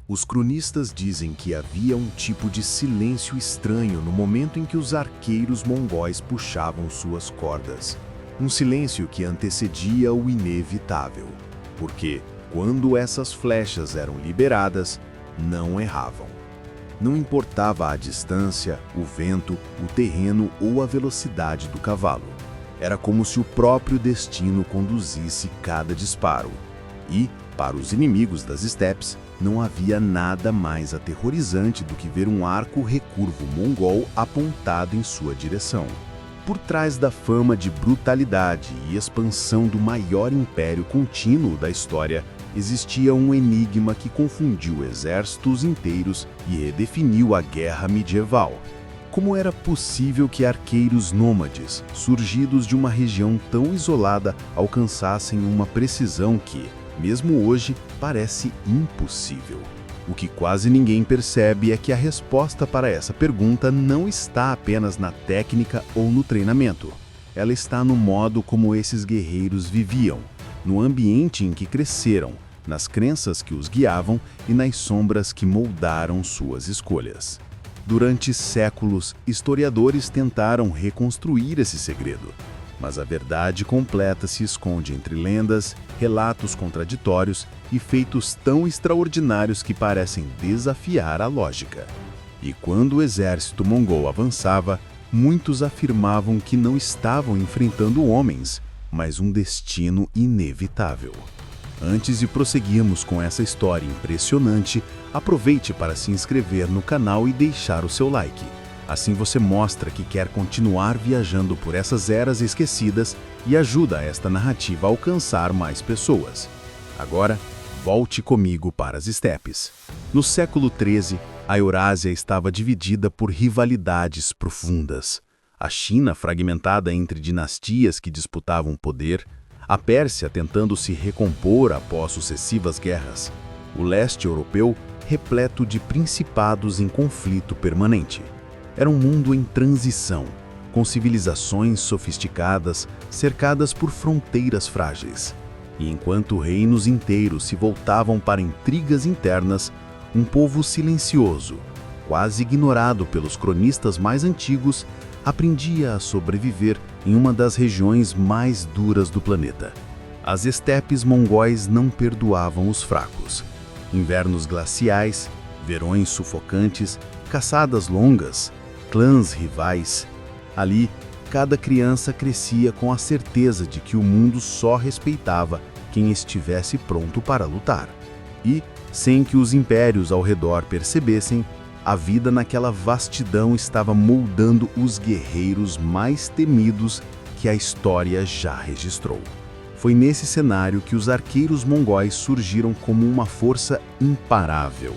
Os cronistas dizem que havia um tipo de silêncio estranho no momento em que os arqueiros mongóis puxavam suas cordas. Um silêncio que antecedia o inevitável, porque, quando essas flechas eram liberadas, não erravam. Não importava a distância, o vento, o terreno ou a velocidade do cavalo. Era como se o próprio destino conduzisse cada disparo. E, para os inimigos das estepes, não havia nada mais aterrorizante do que ver um arco recurvo mongol apontado em sua direção. Por trás da fama de brutalidade e expansão do maior império contínuo da história, existia um enigma que confundiu exércitos inteiros e redefiniu a guerra medieval. Como era possível que arqueiros nômades, surgidos de uma região tão isolada, alcançassem uma precisão que, mesmo hoje, parece impossível? O que quase ninguém percebe é que a resposta para essa pergunta não está apenas na técnica ou no treinamento. Ela está no modo como esses guerreiros viviam, no ambiente em que cresceram, nas crenças que os guiavam e nas sombras que moldaram suas escolhas. Durante séculos, historiadores tentaram reconstruir esse segredo, mas a verdade completa se esconde entre lendas, relatos contraditórios e feitos tão extraordinários que parecem desafiar a lógica. E quando o exército mongol avançava, muitos afirmavam que não estavam enfrentando homens, mas um destino inevitável. Antes de prosseguirmos com essa história impressionante, aproveite para se inscrever no canal e deixar o seu like. Assim você mostra que quer continuar viajando por essas eras esquecidas e ajuda esta narrativa a alcançar mais pessoas. Agora, volte comigo para as estepes. No século XIII, a Eurásia estava dividida por rivalidades profundas. A China fragmentada entre dinastias que disputavam poder, a Pérsia tentando se recompor após sucessivas guerras, o leste europeu repleto de principados em conflito permanente. Era um mundo em transição, com civilizações sofisticadas cercadas por fronteiras frágeis. E enquanto reinos inteiros se voltavam para intrigas internas, um povo silencioso, quase ignorado pelos cronistas mais antigos, aprendia a sobreviver em uma das regiões mais duras do planeta. As estepes mongóis não perdoavam os fracos. Invernos glaciais, verões sufocantes, caçadas longas, clãs rivais. Ali, cada criança crescia com a certeza de que o mundo só respeitava quem estivesse pronto para lutar. E, sem que os impérios ao redor percebessem, a vida naquela vastidão estava moldando os guerreiros mais temidos que a história já registrou. Foi nesse cenário que os arqueiros mongóis surgiram como uma força imparável.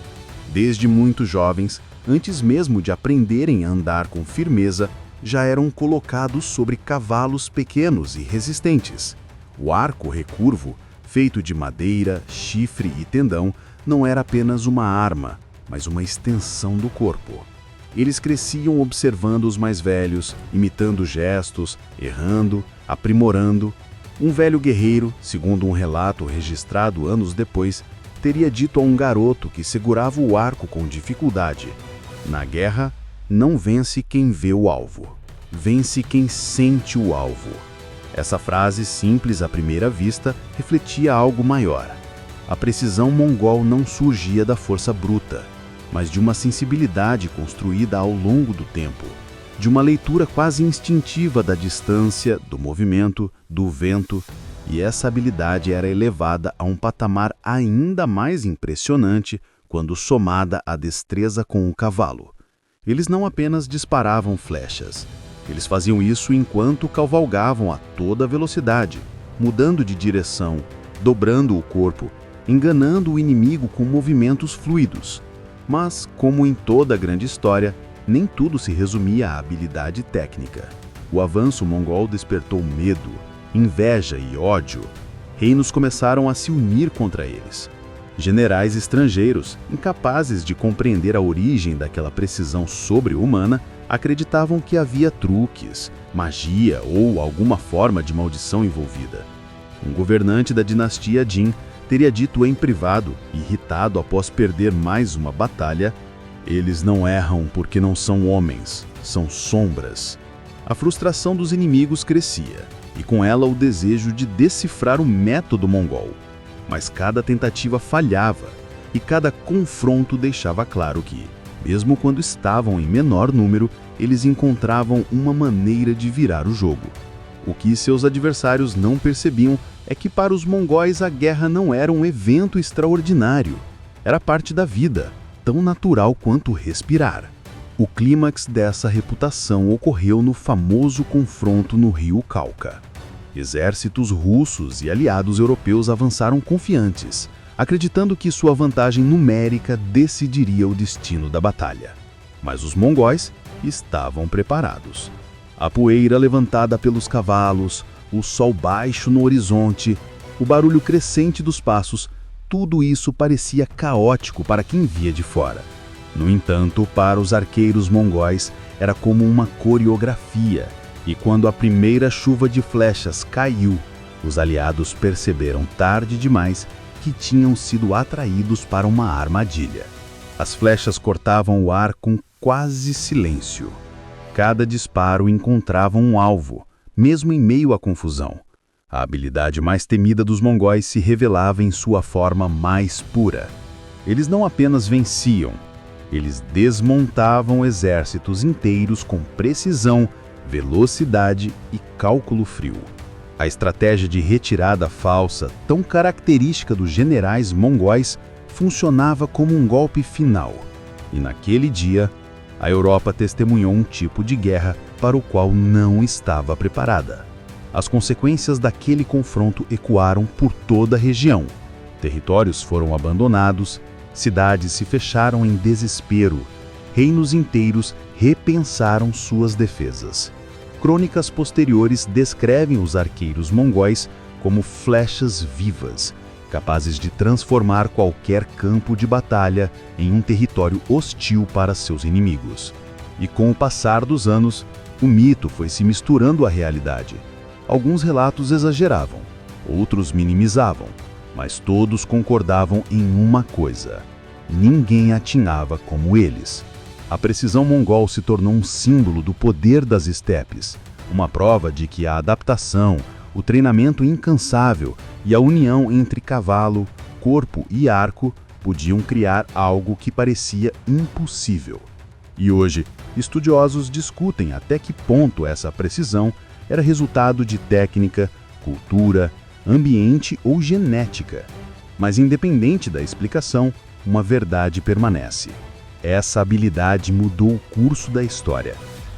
Desde muito jovens, antes mesmo de aprenderem a andar com firmeza, já eram colocados sobre cavalos pequenos e resistentes. O arco recurvo, feito de madeira, chifre e tendão, não era apenas uma arma, mas uma extensão do corpo. Eles cresciam observando os mais velhos, imitando gestos, errando, aprimorando. Um velho guerreiro, segundo um relato registrado anos depois, teria dito a um garoto que segurava o arco com dificuldade: "Na guerra, não vence quem vê o alvo, vence quem sente o alvo." Essa frase, simples à primeira vista, refletia algo maior. A precisão mongol não surgia da força bruta, mas de uma sensibilidade construída ao longo do tempo, de uma leitura quase instintiva da distância, do movimento, do vento, e essa habilidade era elevada a um patamar ainda mais impressionante quando somada à destreza com o cavalo. Eles não apenas disparavam flechas, eles faziam isso enquanto cavalgavam a toda velocidade, mudando de direção, dobrando o corpo, enganando o inimigo com movimentos fluidos. Mas, como em toda grande história, nem tudo se resumia à habilidade técnica. O avanço mongol despertou medo, inveja e ódio. Reinos começaram a se unir contra eles. Generais estrangeiros, incapazes de compreender a origem daquela precisão sobre-humana, acreditavam que havia truques, magia ou alguma forma de maldição envolvida. Um governante da dinastia Jin, teria dito em privado, irritado após perder mais uma batalha: "Eles não erram porque não são homens, são sombras." A frustração dos inimigos crescia, e com ela o desejo de decifrar o método mongol. Mas cada tentativa falhava, e cada confronto deixava claro que, mesmo quando estavam em menor número, eles encontravam uma maneira de virar o jogo. O que seus adversários não percebiam é que para os mongóis a guerra não era um evento extraordinário. Era parte da vida, tão natural quanto respirar. O clímax dessa reputação ocorreu no famoso confronto no rio Cauca. Exércitos russos e aliados europeus avançaram confiantes, acreditando que sua vantagem numérica decidiria o destino da batalha. Mas os mongóis estavam preparados. A poeira levantada pelos cavalos, o sol baixo no horizonte, o barulho crescente dos passos, tudo isso parecia caótico para quem via de fora. No entanto, para os arqueiros mongóis, era como uma coreografia, e quando a primeira chuva de flechas caiu, os aliados perceberam tarde demais que tinham sido atraídos para uma armadilha. As flechas cortavam o ar com quase silêncio. Cada disparo encontrava um alvo, mesmo em meio à confusão. A habilidade mais temida dos mongóis se revelava em sua forma mais pura. Eles não apenas venciam, eles desmontavam exércitos inteiros com precisão, velocidade e cálculo frio. A estratégia de retirada falsa, tão característica dos generais mongóis, funcionava como um golpe final. E naquele dia, a Europa testemunhou um tipo de guerra para o qual não estava preparada. As consequências daquele confronto ecoaram por toda a região. Territórios foram abandonados, cidades se fecharam em desespero, reinos inteiros repensaram suas defesas. Crônicas posteriores descrevem os arqueiros mongóis como flechas vivas, capazes de transformar qualquer campo de batalha em um território hostil para seus inimigos. E com o passar dos anos, o mito foi se misturando à realidade. Alguns relatos exageravam, outros minimizavam, mas todos concordavam em uma coisa: ninguém atinava como eles. A precisão mongol se tornou um símbolo do poder das estepes, uma prova de que a adaptação, o treinamento incansável e a união entre cavalo, corpo e arco podiam criar algo que parecia impossível. E hoje, estudiosos discutem até que ponto essa precisão era resultado de técnica, cultura, ambiente ou genética. Mas independente da explicação, uma verdade permanece. Essa habilidade mudou o curso da história.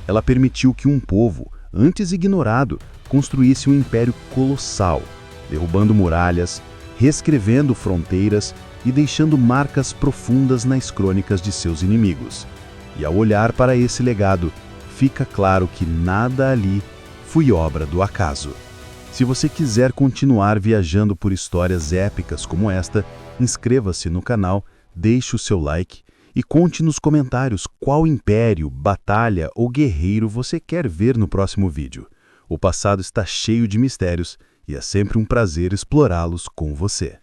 Ela permitiu que um povo, antes ignorado, construísse um império colossal, derrubando muralhas, reescrevendo fronteiras e deixando marcas profundas nas crônicas de seus inimigos. E ao olhar para esse legado, fica claro que nada ali foi obra do acaso. Se você quiser continuar viajando por histórias épicas como esta, inscreva-se no canal, deixe o seu like e conte nos comentários qual império, batalha ou guerreiro você quer ver no próximo vídeo. O passado está cheio de mistérios e é sempre um prazer explorá-los com você.